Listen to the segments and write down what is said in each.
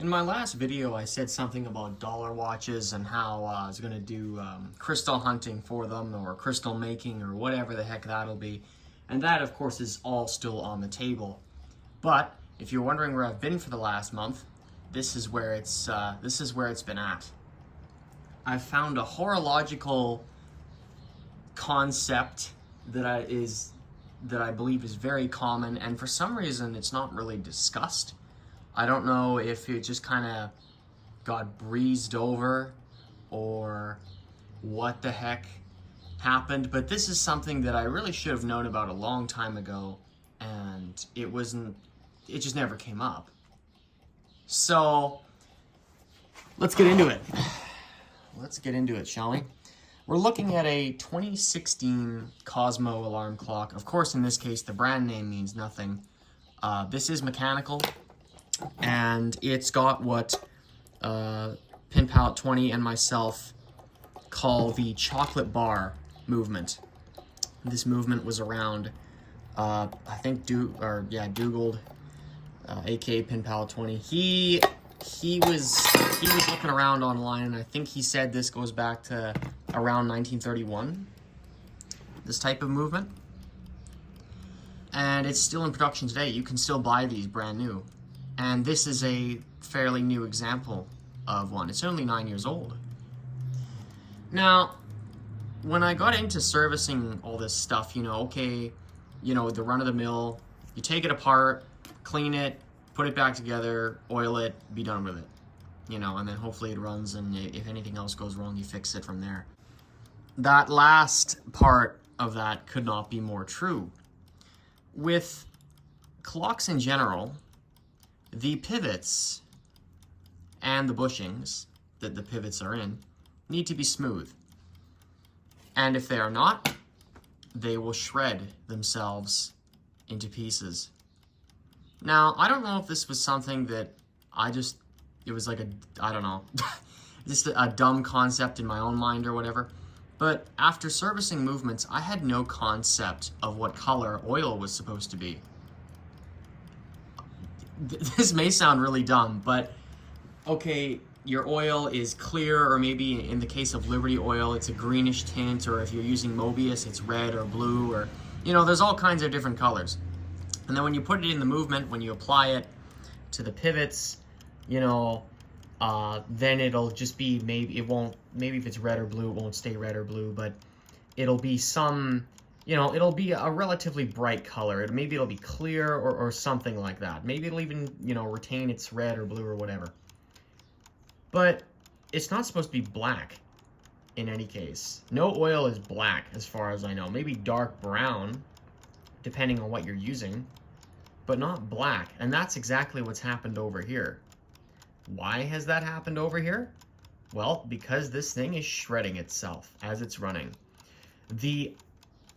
In my last video, I said something about dollar watches and how I was going to do crystal hunting for them, or crystal making, or whatever the heck that'll be. And that, of course, is all still on the table. But if you're wondering where I've been for the last month, this is where it's been at. I've found a horological concept that I believe is very common, and for some reason it's not really discussed. I don't know if it just kind of got breezed over or what the heck happened, but this is something that I really should have known about a long time ago, and it just never came up. So let's get into it. Let's get into it, shall we? We're looking at a 2016 Cosmo alarm clock. Of course, in this case, the brand name means nothing. This is mechanical, and it's got what Pin Palette 20 and myself call the chocolate bar movement. This movement was around, I think, Dougal, aka Pin Palette 20. He was looking around online, and I think he said this goes back to around 1931, this type of movement. And it's still in production today. You can still buy these brand new. And this is a fairly new example of one. It's only 9 years old. Now, when I got into servicing all this stuff, the run-of-the-mill, you take it apart, clean it, put it back together, oil it, be done with it. And then hopefully it runs, and if anything else goes wrong, you fix it from there. That last part of that could not be more true. With clocks in general, the pivots and the bushings that the pivots are in need to be smooth. And if they are not, they will shred themselves into pieces. Now, I don't know if this was something that it was like just a dumb concept in my own mind or whatever. But after servicing movements, I had no concept of what color oil was supposed to be. This may sound really dumb, but okay, your oil is clear, or maybe in the case of Liberty oil, it's a greenish tint, or if you're using Mobius, it's red or blue, or, there's all kinds of different colors. And then when you put it in the movement, when you apply it to the pivots, then it'll just be, maybe if it's red or blue, it won't stay red or blue, but it'll be it'll be a relatively bright color. Maybe it'll be clear or something like that. Maybe it'll even, retain its red or blue or whatever. But it's not supposed to be black in any case. No oil is black as far as I know. Maybe dark brown, depending on what you're using, but not black. And that's exactly what's happened over here. Why has that happened over here? Well, because this thing is shredding itself as it's running.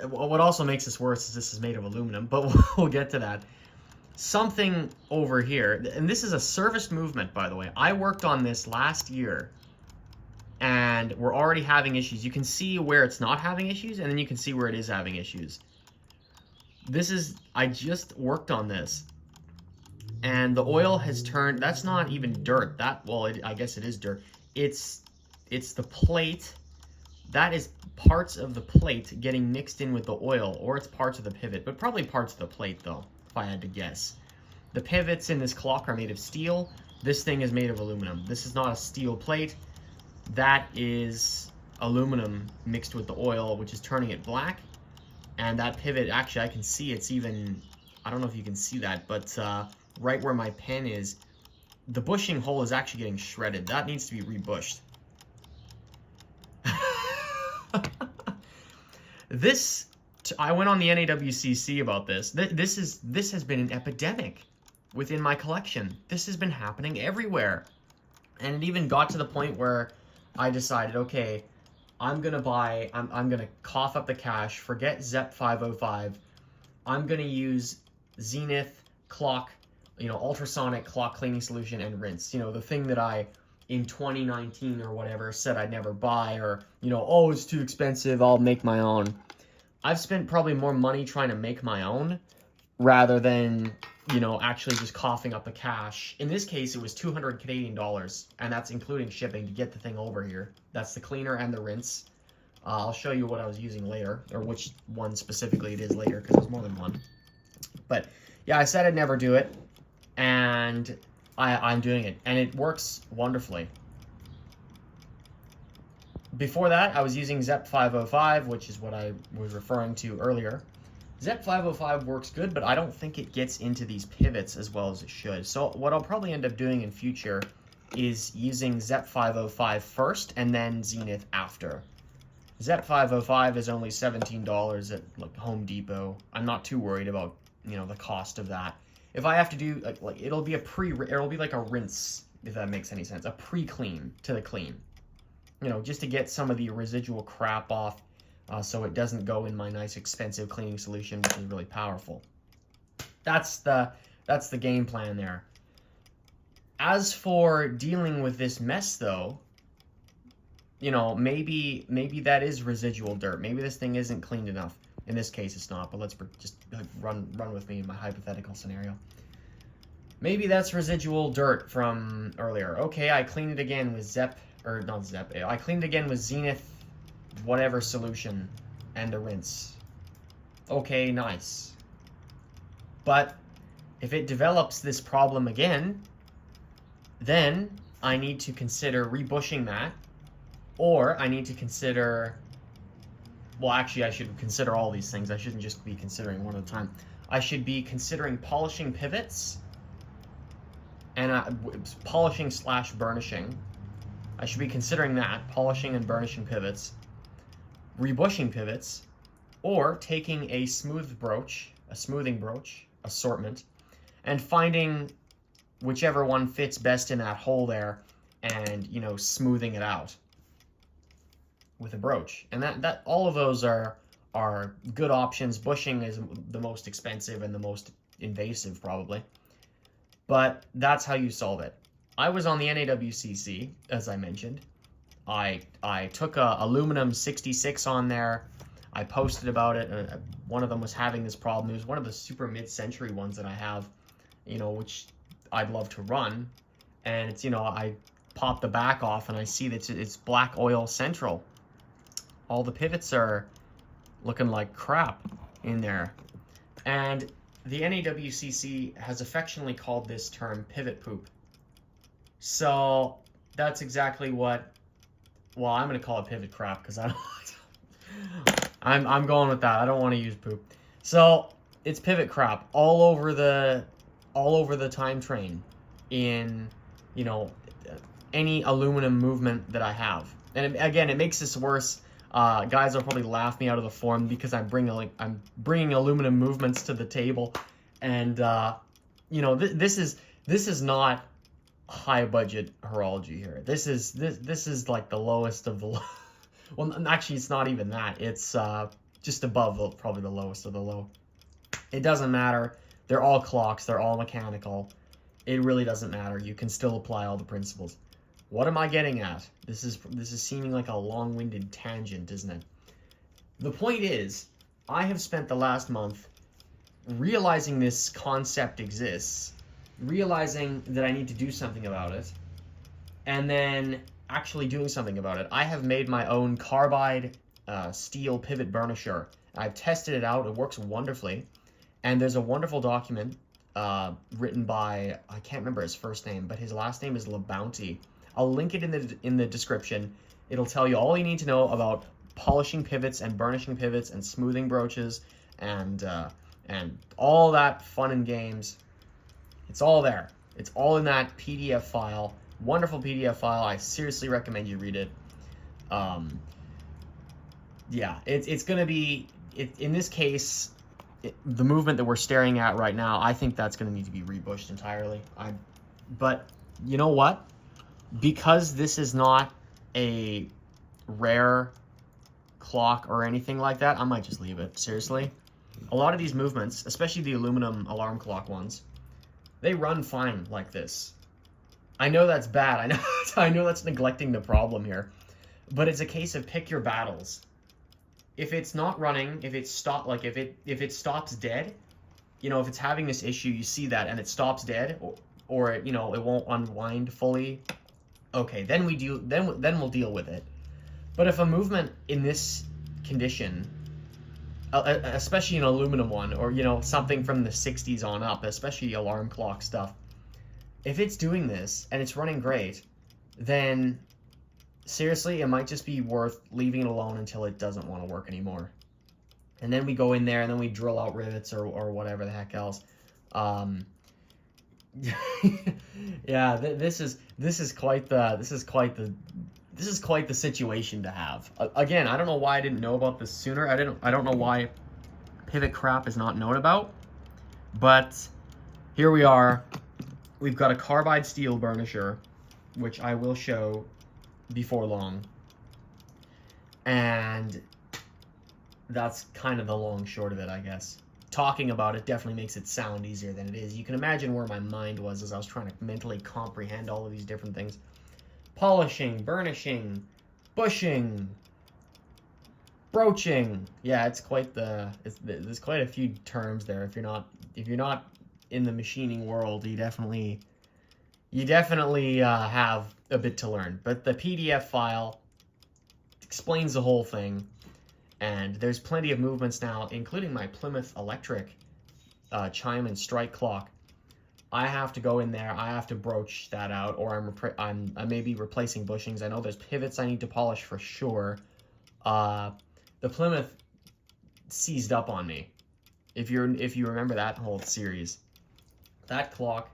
What also makes this worse is this is made of aluminum, but we'll get to that. Something over here, and this is a serviced movement, by the way. I worked on this last year, and we're already having issues. You can see where it's not having issues, and then you can see where it is having issues. I just worked on this, and the oil has turned, that's not even dirt. I guess it is dirt. It's the plate. That is parts of the plate getting mixed in with the oil, or it's parts of the pivot, but probably parts of the plate, though, if I had to guess. The pivots in this clock are made of steel. This thing is made of aluminum. This is not a steel plate. That is aluminum mixed with the oil, which is turning it black. And that pivot, actually, I can see it's even, I don't know if you can see that, but right where my pen is, the bushing hole is actually getting shredded. That needs to be rebushed. I went on the NAWCC about this. This has been an epidemic within my collection. This has been happening everywhere. And it even got to the point where I decided, okay, I'm gonna cough up the cash, forget ZEP 505. I'm gonna use Zenith clock, ultrasonic clock cleaning solution and rinse. The thing that I, in 2019 or whatever, said I'd never buy, or, oh, it's too expensive, I'll make my own. I've spent probably more money trying to make my own rather than you know, actually just coughing up the cash. In this case, it was 200 Canadian dollars, and that's including shipping to get the thing over here. That's the cleaner and the rinse. I'll show you what I was using later, or which one specifically it is later, because there's more than one. But yeah, I said I'd never do it, and I'm doing it, and it works wonderfully. Before that, I was using ZEP 505, which is what I was referring to earlier. ZEP 505 works good, but I don't think it gets into these pivots as well as it should. So what I'll probably end up doing in future is using ZEP 505 first and then Zenith after. ZEP 505 is only $17 at like Home Depot. I'm not too worried about, you know, the cost of that. If I have to do like it'll be like a rinse, if that makes any sense, a pre-clean to the clean. You know, just to get some of the residual crap off. So it doesn't go in my nice expensive cleaning solution, which is really powerful. That's the game plan there. As for dealing with this mess, though, you know, maybe that is residual dirt. Maybe this thing isn't cleaned enough. In this case, it's not. But let's just run with me in my hypothetical scenario. Maybe that's residual dirt from earlier. Okay, I cleaned it again with ZEP, or not ZEP. I cleaned it again with Zenith whatever solution and a rinse. Okay, nice. But if it develops this problem again, then I need to consider rebushing that, or I need to consider, well, actually I should consider all these things. I shouldn't just be considering one at a time. I should be considering polishing pivots and polishing / burnishing. I should be considering that, polishing and burnishing pivots, rebushing pivots, or taking a smoothing broach assortment, and finding whichever one fits best in that hole there, and, you know, smoothing it out with a broach. And that all of those are good options. Bushing is the most expensive and the most invasive probably, but that's how you solve it. I was on the NAWCC, as I mentioned. I took a aluminum 66 on there. I posted about it. One of them was having this problem. It was one of the super mid-century ones that I have, you know, which I'd love to run. And it's, you know, I pop the back off and I see that it's black oil central. All the pivots are looking like crap in there. And the NAWCC has affectionately called this term pivot poop. So that's exactly what, well, I'm going to call it pivot crap because I'm going with that. I don't want to use poop. So it's pivot crap all over the time train in, you know, any aluminum movement that I have. And again, it makes this worse. Guys will probably laugh me out of the forum because I'm bringing aluminum movements to the table, and you know, this is not high budget horology here. This is like the lowest of the low. Well, actually, it's not even that. It's just above probably the lowest of the low. It doesn't matter. They're all clocks. They're all mechanical. It really doesn't matter. You can still apply all the principles. What am I getting at? This is seeming like a long-winded tangent, isn't it? The point is, I have spent the last month realizing this concept exists, realizing that I need to do something about it, and then actually doing something about it. I have made my own carbide steel pivot burnisher. I've tested it out. It works wonderfully. And there's a wonderful document written by, I can't remember his first name, but his last name is LaBounty. I'll link it in the description. It'll tell you all you need to know about polishing pivots and burnishing pivots and smoothing broaches and all that fun and games. It's all there. It's all in that PDF file. Wonderful PDF file. I seriously recommend you read it. Yeah, it's going to be, in this case, the movement that we're staring at right now, I think that's going to need to be rebushed entirely. But you know what? Because this is not a rare clock or anything like that, I might just leave it. Seriously. A lot of these movements, especially the aluminum alarm clock ones, they run fine like this. I know that's bad. I know that's neglecting the problem here. But it's a case of pick your battles. If it's not running, if it stops dead, you know, if it's having this issue, you see that, and it stops dead, or it, you know, it won't unwind fully, okay, then we'll deal with it. But if a movement in this condition, especially an aluminum one, or, you know, something from the 60s on up, especially alarm clock stuff, if it's doing this and it's running great, then seriously, it might just be worth leaving it alone until it doesn't want to work anymore. And then we go in there and then we drill out rivets or whatever the heck else. Yeah, this is quite the situation to have. Again, I don't know why I didn't know about this sooner. I don't know why pivot crap is not known about. But here we are. We've got a carbide steel burnisher, which I will show before long. And that's kind of the long short of it, I guess. Talking about it definitely makes it sound easier than it is. You can imagine where my mind was as I was trying to mentally comprehend all of these different things. Polishing, burnishing, bushing, broaching. Yeah, it's quite there's quite a few terms there. If you're not in the machining world, you definitely have a bit to learn. But the PDF file explains the whole thing. And there's plenty of movements now, including my Plymouth Electric chime and strike clock. I have to go in there. I have to broach that out, or I may be replacing bushings. I know there's pivots I need to polish for sure. The Plymouth seized up on me. If you remember that whole series, that clock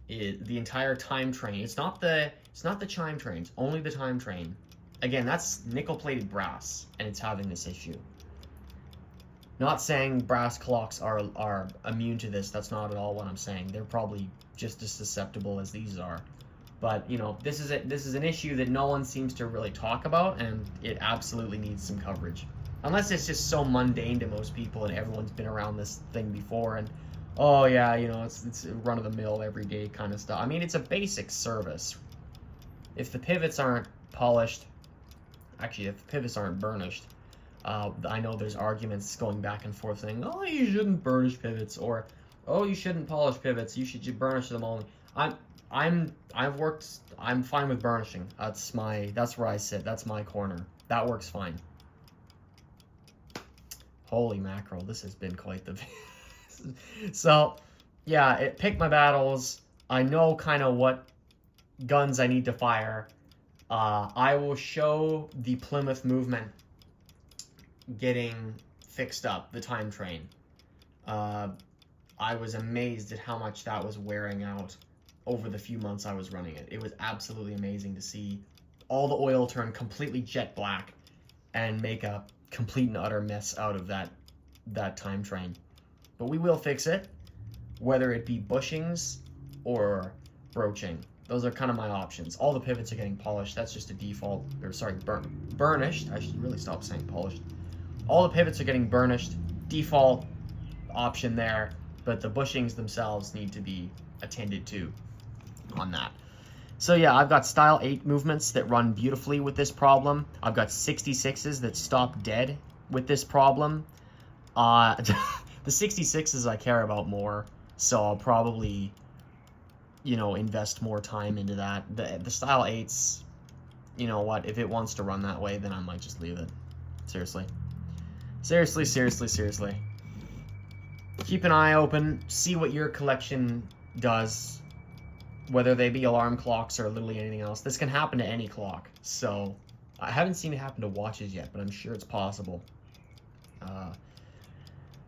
is the entire time train. It's not the chime trains, only the time train. Again, that's nickel-plated brass, and it's having this issue. Not saying brass clocks are immune to this. That's not at all what I'm saying. They're probably just as susceptible as these are. But, you know, this is an issue that no one seems to really talk about, and it absolutely needs some coverage. Unless it's just so mundane to most people, and everyone's been around this thing before, and, oh, yeah, you know, it's run-of-the-mill, everyday kind of stuff. I mean, it's a basic service. If the pivots aren't polished... Actually, if the pivots aren't burnished, I know there's arguments going back and forth saying, oh, you shouldn't burnish pivots, or, oh, you shouldn't polish pivots, you should burnish them only. I'm fine with burnishing. That's where I sit. That's my corner. That works fine. Holy mackerel, this has been quite the... So, yeah, pick my battles. I know kind of what guns I need to fire. I will show the Plymouth movement getting fixed up, the time train. I was amazed at how much that was wearing out over the few months I was running it. It was absolutely amazing to see all the oil turn completely jet black and make a complete and utter mess out of that time train. But we will fix it, whether it be bushings or broaching. Those are kind of my options. All the pivots are getting polished. That's just a default, or sorry, burnished. I should really stop saying polished. All the pivots are getting burnished. Default option there, but the bushings themselves need to be attended to on that. So yeah, I've got style 8 movements that run beautifully with this problem. I've got 66s that stop dead with this problem. The 66s I care about more, so I'll probably, you know, invest more time into that. The style 8s, you know what, if it wants to run that way, then I might just leave it. Seriously. Seriously. Keep an eye open, see what your collection does, whether they be alarm clocks or literally anything else. This can happen to any clock, so I haven't seen it happen to watches yet, but I'm sure it's possible.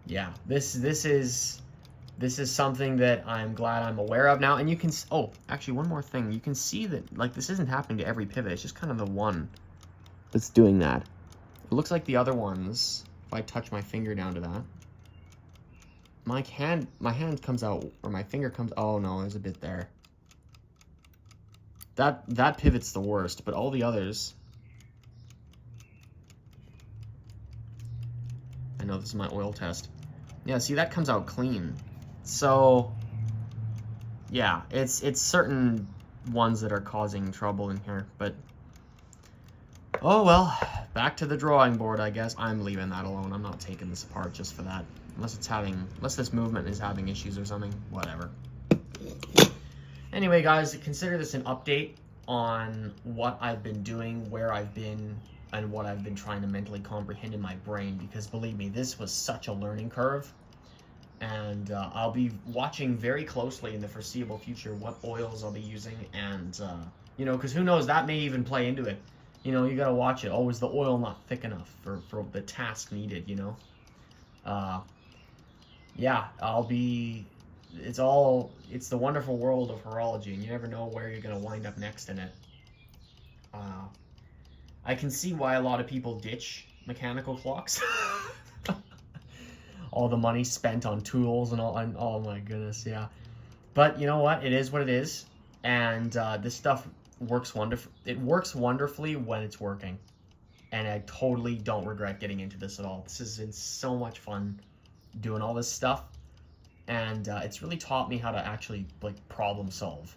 Yeah, this is something that I'm glad I'm aware of now, and you can, oh, actually one more thing, you can see that, like, this isn't happening to every pivot, it's just kind of the one that's doing that. It looks like the other ones, if I touch my finger down to that, my hand comes out, or my finger comes, oh no, there's a bit there. That pivot's the worst, but all the others, I know this is my oil test. Yeah, see, that comes out clean. So, yeah, it's certain ones that are causing trouble in here, but, oh well, back to the drawing board, I guess. I'm leaving that alone. I'm not taking this apart just for that. unless this movement is having issues or something, whatever. Anyway, guys, consider this an update on what I've been doing, where I've been, and what I've been trying to mentally comprehend in my brain, because believe me, this was such a learning curve. And I'll be watching very closely in the foreseeable future what oils I'll be using, and you know, because who knows, that may even play into it. You know, you gotta watch it. Oh, is the oil not thick enough for the task needed, you know? Yeah, it's the wonderful world of horology, and you never know where you're gonna wind up next in it. I can see why a lot of people ditch mechanical clocks. All the money spent on tools and all, and oh my goodness, yeah. But you know what? It is what it is, and this stuff works wonderfully. It works wonderfully when it's working, and I totally don't regret getting into this at all. This has been so much fun doing all this stuff, and it's really taught me how to actually like problem solve,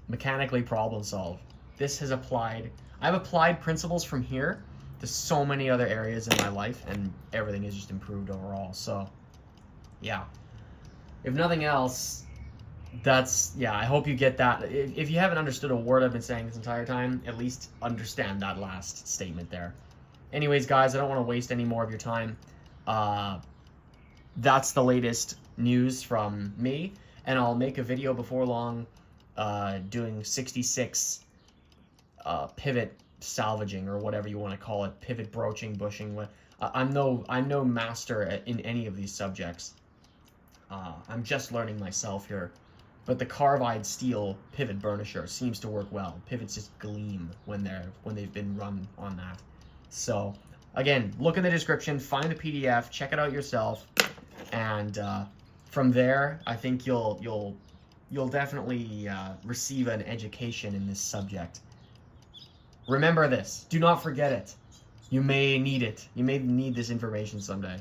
mechanically problem solve. This has I've applied principles from here to so many other areas in my life, and everything has just improved overall. So yeah, if nothing else, I hope you get that. If you haven't understood a word I've been saying this entire time, at least understand that last statement there. Anyways, guys, I don't want to waste any more of your time. That's the latest news from me, and I'll make a video before long doing 66 pivot salvaging, or whatever you want to call it, pivot broaching, bushing. I'm no master in any of these subjects. I'm just learning myself here, but the carbide steel pivot burnisher seems to work well. Pivots just gleam when they've been run on that. So again, look in the description, find the PDF, check it out yourself, and from there, I think you'll definitely receive an education in this subject. Remember this. Do not forget it. You may need it. You may need this information someday.